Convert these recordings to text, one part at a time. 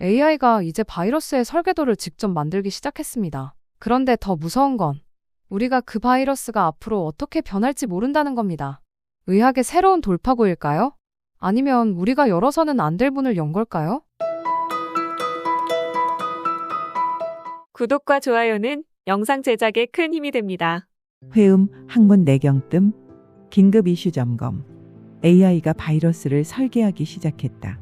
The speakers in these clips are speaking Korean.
AI가 이제 바이러스의 설계도를 직접 만들기 시작했습니다. 그런데 더 무서운 건 우리가 그 바이러스가 앞으로 어떻게 변할지 모른다는 겁니다. 의학의 새로운 돌파구일까요? 아니면 우리가 열어서는 안 될 문을 연 걸까요? 구독과 좋아요는 영상 제작에 큰 힘이 됩니다. 회음, 항문 내경뜸, 긴급 이슈 점검. AI가 바이러스를 설계하기 시작했다.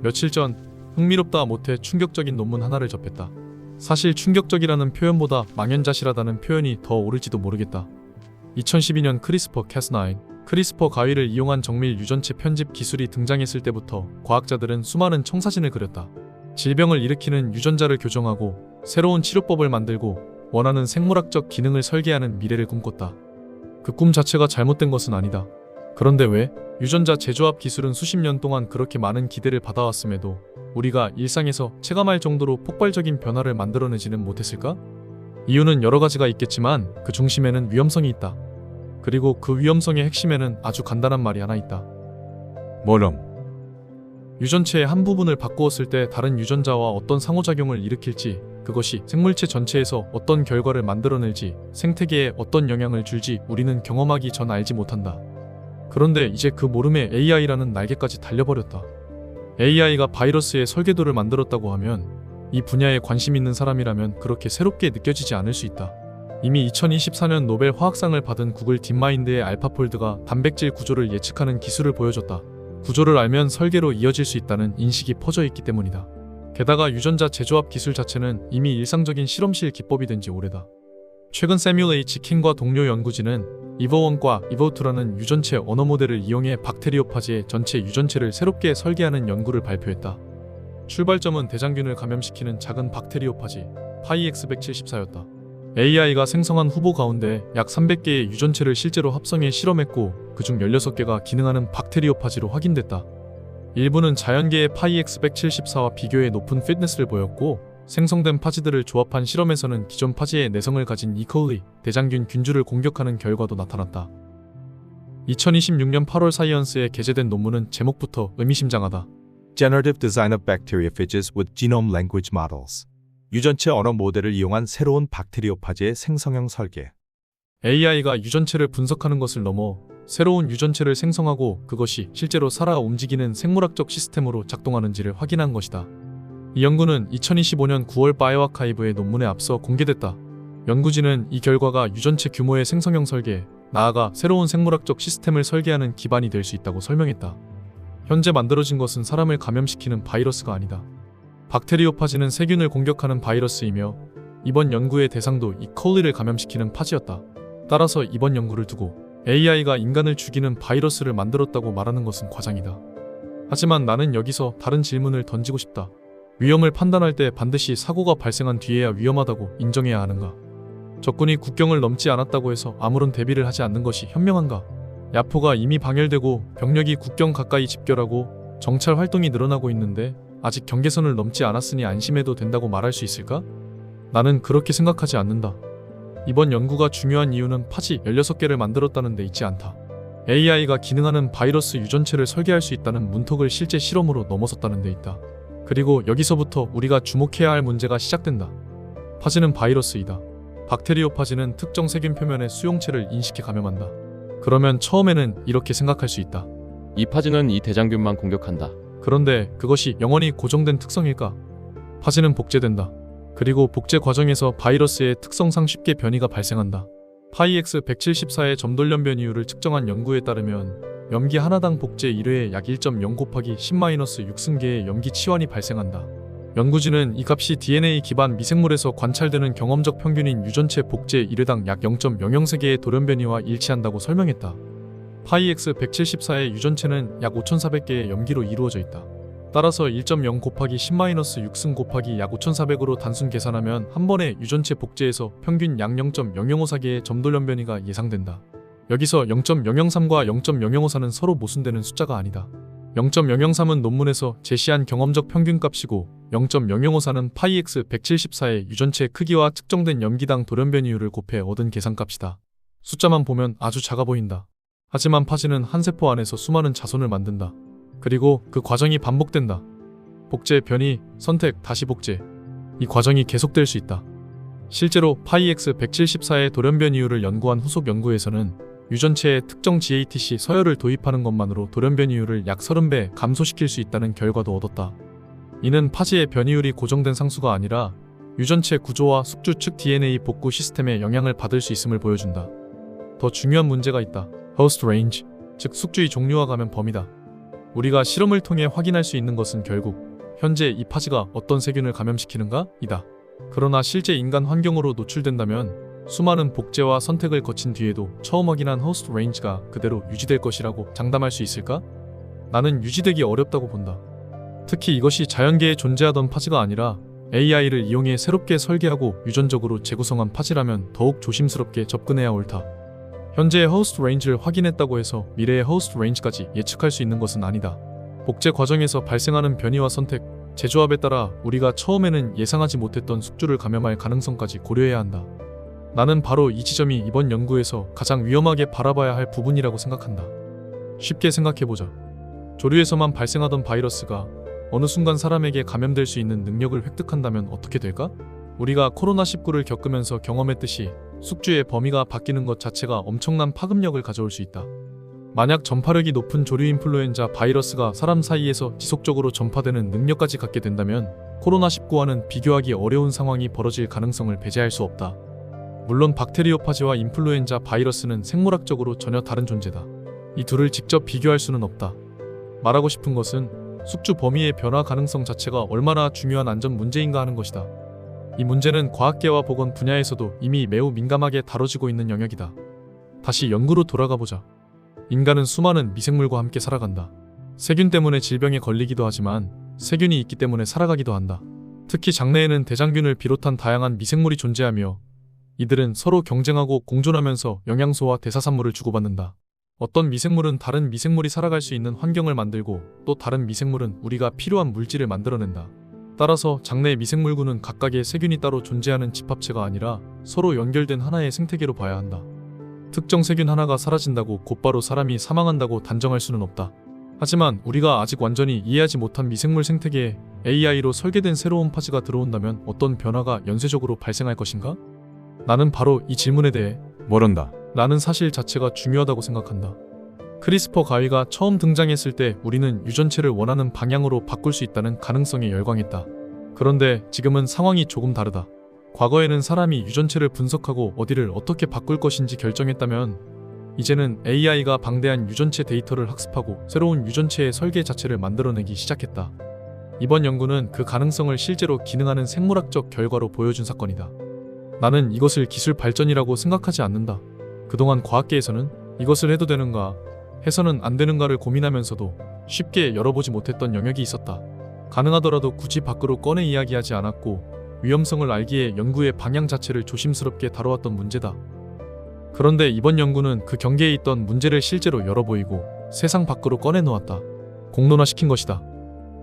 며칠 전 흥미롭다 못해 충격적인 논문 하나를 접했다. 사실 충격적이라는 표현보다 망연자실하다는 표현이 더 옳을지도 모르겠다. 2012년 크리스퍼 캐스9, 크리스퍼 가위를 이용한 정밀 유전체 편집 기술이 등장했을 때부터 과학자들은 수많은 청사진을 그렸다. 질병을 일으키는 유전자를 교정하고 새로운 치료법을 만들고 원하는 생물학적 기능을 설계하는 미래를 꿈꿨다. 그 꿈 자체가 잘못된 것은 아니다. 그런데 왜 유전자 재조합 기술은 수십 년 동안 그렇게 많은 기대를 받아왔음에도 우리가 일상에서 체감할 정도로 폭발적인 변화를 만들어내지는 못했을까? 이유는 여러 가지가 있겠지만 그 중심에는 위험성이 있다. 그리고 그 위험성의 핵심에는 아주 간단한 말이 하나 있다. 뭐럼? 유전체의 한 부분을 바꾸었을 때 다른 유전자와 어떤 상호작용을 일으킬지, 그것이 생물체 전체에서 어떤 결과를 만들어낼지, 생태계에 어떤 영향을 줄지 우리는 경험하기 전 알지 못한다. 그런데 이제 그 모름에 AI라는 날개까지 달려버렸다. AI가 바이러스의 설계도를 만들었다고 하면 이 분야에 관심 있는 사람이라면 그렇게 새롭게 느껴지지 않을 수 있다. 이미 2024년 노벨 화학상을 받은 구글 딥마인드의 알파폴드가 단백질 구조를 예측하는 기술을 보여줬다. 구조를 알면 설계로 이어질 수 있다는 인식이 퍼져 있기 때문이다. 게다가 유전자 재조합 기술 자체는 이미 일상적인 실험실 기법이 된 지 오래다. 최근 세뮬 H. 킹과 동료 연구진은 이버1과 이버2라는 유전체 언어 모델을 이용해 박테리오파지의 전체 유전체를 새롭게 설계하는 연구를 발표했다. 출발점은 대장균을 감염시키는 작은 박테리오파지 파이X174였다. AI가 생성한 후보 가운데 약 300개의 유전체를 실제로 합성해 실험했고 그중 16개가 기능하는 박테리오파지로 확인됐다. 일부는 자연계의 파이X174와 비교해 높은 피트니스를 보였고 생성된 파지들을 조합한 실험에서는 기존 파지의 내성을 가진 이콜리, 대장균 균주를 공격하는 결과도 나타났다. 2026년 8월 사이언스에 게재된 논문은 제목부터 의미심장하다. Generative Design of Bacteriophages with Genome Language Models. 유전체 언어 모델을 이용한 새로운 박테리오파지의 생성형 설계. AI가 유전체를 분석하는 것을 넘어 새로운 유전체를 생성하고 그것이 실제로 살아 움직이는 생물학적 시스템으로 작동하는지를 확인한 것이다. 이 연구는 2025년 9월 바이오아카이브의 논문에 앞서 공개됐다. 연구진은 이 결과가 유전체 규모의 생성형 설계, 나아가 새로운 생물학적 시스템을 설계하는 기반이 될 수 있다고 설명했다. 현재 만들어진 것은 사람을 감염시키는 바이러스가 아니다. 박테리오파지는 세균을 공격하는 바이러스이며 이번 연구의 대상도 이콜리를 감염시키는 파지였다. 따라서 이번 연구를 두고 AI가 인간을 죽이는 바이러스를 만들었다고 말하는 것은 과장이다. 하지만 나는 여기서 다른 질문을 던지고 싶다. 위험을 판단할 때 반드시 사고가 발생한 뒤에야 위험하다고 인정해야 하는가? 적군이 국경을 넘지 않았다고 해서 아무런 대비를 하지 않는 것이 현명한가? 야포가 이미 방열되고 병력이 국경 가까이 집결하고 정찰 활동이 늘어나고 있는데 아직 경계선을 넘지 않았으니 안심해도 된다고 말할 수 있을까? 나는 그렇게 생각하지 않는다. 이번 연구가 중요한 이유는 파지 16개를 만들었다는 데 있지 않다. AI가 기능하는 바이러스 유전체를 설계할 수 있다는 문턱을 실제 실험으로 넘어섰다는 데 있다. 그리고 여기서부터 우리가 주목해야 할 문제가 시작된다. 파지는 바이러스이다. 박테리오파지는 특정 세균 표면의 수용체를 인식해 감염한다. 그러면 처음에는 이렇게 생각할 수 있다. 이 파지는 이 대장균만 공격한다. 그런데 그것이 영원히 고정된 특성일까? 파지는 복제된다. 그리고 복제 과정에서 바이러스의 특성상 쉽게 변이가 발생한다. 파이X174의 점돌연 변이율을 측정한 연구에 따르면 염기 하나당 복제 1회에 약 1.0 곱하기 10-6승계의 염기 치환이 발생한다. 연구진은 이 값이 DNA 기반 미생물에서 관찰되는 경험적 평균인 유전체 복제 1회당 약 0.003개의 돌연 변이와 일치한다고 설명했다. 파이X174의 유전체는 약 5,400개의 염기로 이루어져 있다. 따라서 1.0 곱하기 10-6승 곱하기 약 5,400으로 단순 계산하면 한 번의 유전체 복제에서 평균 약 0.0054개의 점돌연 변이가 예상된다. 여기서 0.003과 0.0054는 서로 모순되는 숫자가 아니다. 0.003은 논문에서 제시한 경험적 평균값이고 0.0054는 파이X174의 유전체 크기와 측정된 염기당 돌연 변이율을 곱해 얻은 계산값이다. 숫자만 보면 아주 작아 보인다. 하지만 파지는 한 세포 안에서 수많은 자손을 만든다. 그리고 그 과정이 반복된다. 복제, 변이, 선택, 다시 복제. 이 과정이 계속될 수 있다. 실제로 파이X 174의 돌연변 이유를 연구한 후속 연구에서는 유전체에 특정 GATC 서열을 도입하는 것만으로 돌연변 이유를 약 30배 감소시킬 수 있다는 결과도 얻었다. 이는 파지의 변이율이 고정된 상수가 아니라 유전체 구조와 숙주 측 DNA 복구 시스템에 영향을 받을 수 있음을 보여준다. 더 중요한 문제가 있다. host range, 즉 숙주의 종류와 감염 범위다. 우리가 실험을 통해 확인할 수 있는 것은 결국 현재 이 파지가 어떤 세균을 감염시키는가? 이다. 그러나 실제 인간 환경으로 노출된다면 수많은 복제와 선택을 거친 뒤에도 처음 확인한 host range가 그대로 유지될 것이라고 장담할 수 있을까? 나는 유지되기 어렵다고 본다. 특히 이것이 자연계에 존재하던 파지가 아니라 AI를 이용해 새롭게 설계하고 유전적으로 재구성한 파지라면 더욱 조심스럽게 접근해야 옳다. 현재의 host range를 확인했다고 해서 미래의 host range까지 예측할 수 있는 것은 아니다. 복제 과정에서 발생하는 변이와 선택, 재조합에 따라 우리가 처음에는 예상하지 못했던 숙주를 감염할 가능성까지 고려해야 한다. 나는 바로 이 지점이 이번 연구에서 가장 위험하게 바라봐야 할 부분이라고 생각한다. 쉽게 생각해보자. 조류에서만 발생하던 바이러스가 어느 순간 사람에게 감염될 수 있는 능력을 획득한다면 어떻게 될까? 우리가 코로나19를 겪으면서 경험했듯이 숙주의 범위가 바뀌는 것 자체가 엄청난 파급력을 가져올 수 있다. 만약 전파력이 높은 조류 인플루엔자 바이러스가 사람 사이에서 지속적으로 전파되는 능력까지 갖게 된다면 코로나19와는 비교하기 어려운 상황이 벌어질 가능성을 배제할 수 없다. 물론 박테리오파지와 인플루엔자 바이러스는 생물학적으로 전혀 다른 존재다. 이 둘을 직접 비교할 수는 없다. 말하고 싶은 것은 숙주 범위의 변화 가능성 자체가 얼마나 중요한 안전 문제인가 하는 것이다. 이 문제는 과학계와 보건 분야에서도 이미 매우 민감하게 다뤄지고 있는 영역이다. 다시 연구로 돌아가 보자. 인간은 수많은 미생물과 함께 살아간다. 세균 때문에 질병에 걸리기도 하지만 세균이 있기 때문에 살아가기도 한다. 특히 장내에는 대장균을 비롯한 다양한 미생물이 존재하며 이들은 서로 경쟁하고 공존하면서 영양소와 대사산물을 주고받는다. 어떤 미생물은 다른 미생물이 살아갈 수 있는 환경을 만들고 또 다른 미생물은 우리가 필요한 물질을 만들어낸다. 따라서 장내 미생물군은 각각의 세균이 따로 존재하는 집합체가 아니라 서로 연결된 하나의 생태계로 봐야 한다. 특정 세균 하나가 사라진다고 곧바로 사람이 사망한다고 단정할 수는 없다. 하지만 우리가 아직 완전히 이해하지 못한 미생물 생태계에 AI로 설계된 새로운 파지가 들어온다면 어떤 변화가 연쇄적으로 발생할 것인가? 나는 바로 이 질문에 대해 모른다. 라는 사실 자체가 중요하다고 생각한다. 크리스퍼 가위가 처음 등장했을 때 우리는 유전체를 원하는 방향으로 바꿀 수 있다는 가능성에 열광했다. 그런데 지금은 상황이 조금 다르다. 과거에는 사람이 유전체를 분석하고 어디를 어떻게 바꿀 것인지 결정했다면 이제는 AI가 방대한 유전체 데이터를 학습하고 새로운 유전체의 설계 자체를 만들어내기 시작했다. 이번 연구는 그 가능성을 실제로 기능하는 생물학적 결과로 보여준 사건이다. 나는 이것을 기술 발전이라고 생각하지 않는다. 그동안 과학계에서는 이것을 해도 되는가, 해서는 안 되는가를 고민하면서도 쉽게 열어보지 못했던 영역이 있었다. 가능하더라도 굳이 밖으로 꺼내 이야기하지 않았고 위험성을 알기에 연구의 방향 자체를 조심스럽게 다뤄왔던 문제다. 그런데 이번 연구는 그 경계에 있던 문제를 실제로 열어보이고 세상 밖으로 꺼내놓았다. 공론화시킨 것이다.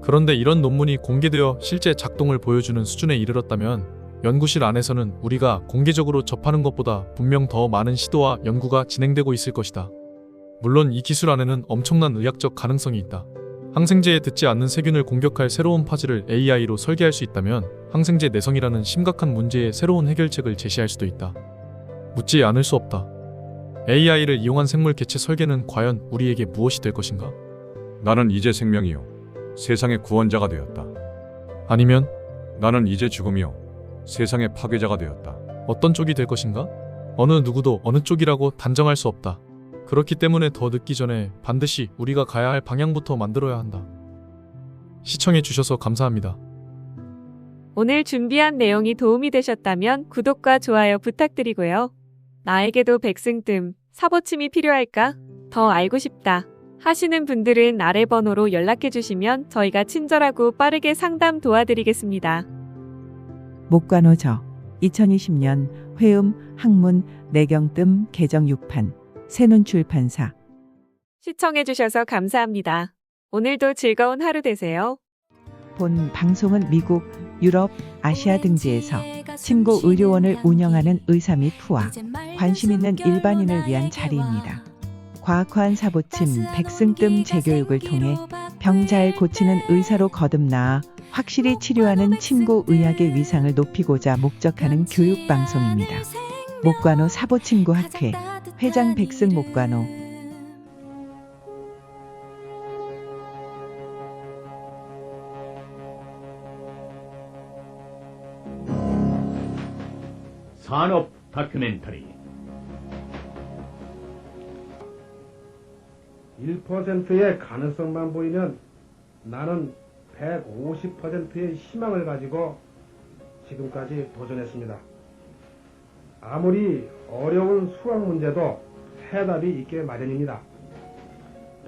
그런데 이런 논문이 공개되어 실제 작동을 보여주는 수준에 이르렀다면 연구실 안에서는 우리가 공개적으로 접하는 것보다 분명 더 많은 시도와 연구가 진행되고 있을 것이다. 물론 이 기술 안에는 엄청난 의학적 가능성이 있다. 항생제에 듣지 않는 세균을 공격할 새로운 파지를 AI로 설계할 수 있다면 항생제 내성이라는 심각한 문제의 새로운 해결책을 제시할 수도 있다. 묻지 않을 수 없다. AI를 이용한 생물 개체 설계는 과연 우리에게 무엇이 될 것인가? 나는 이제 생명이요 세상의 구원자가 되었다. 아니면 나는 이제 죽음이요 세상의 파괴자가 되었다. 어떤 쪽이 될 것인가? 어느 누구도 어느 쪽이라고 단정할 수 없다. 그렇기 때문에 더 늦기 전에 반드시 우리가 가야 할 방향부터 만들어야 한다. 시청해주셔서 감사합니다. 오늘 준비한 내용이 도움이 되셨다면 구독과 좋아요 부탁드리고요. 나에게도 백승뜸, 사보침이 필요할까? 더 알고 싶다 하시는 분들은 아래 번호로 연락해주시면 저희가 친절하고 빠르게 상담 도와드리겠습니다. 목관호저 2020년 회음 학문 내경뜸 개정 6판 새논출판사. 시청해주셔서 감사합니다. 오늘도 즐거운 하루 되세요. 본 방송은 미국, 유럽, 아시아 등지에서 친구 의료원을 운영하는 의사 및 후아, 관심 있는 일반인을 위한 자리입니다. 과학화한 사보침 백승뜸 재교육을 통해 병 잘 고치는 의사로 거듭나 확실히 치료하는 친구 의학의 위상을 높이고자 목적하는 교육 방송입니다. 목관호 사보친구학회 회장 백승 목관호. 산업 다큐멘터리 1%의 가능성만 보이면 나는 150%의 희망을 가지고 지금까지 도전했습니다. 아무리 어려운 수학 문제도 해답이 있게 마련입니다.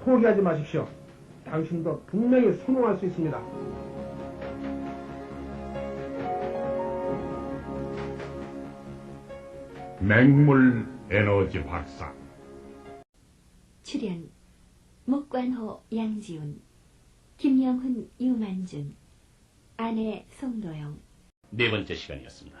포기하지 마십시오. 당신도 분명히 성공할 수 있습니다. 맹물 에너지 박사 출연 목관호 양지훈, 김영훈 유만준, 아내 송도영. 네 번째 시간이었습니다.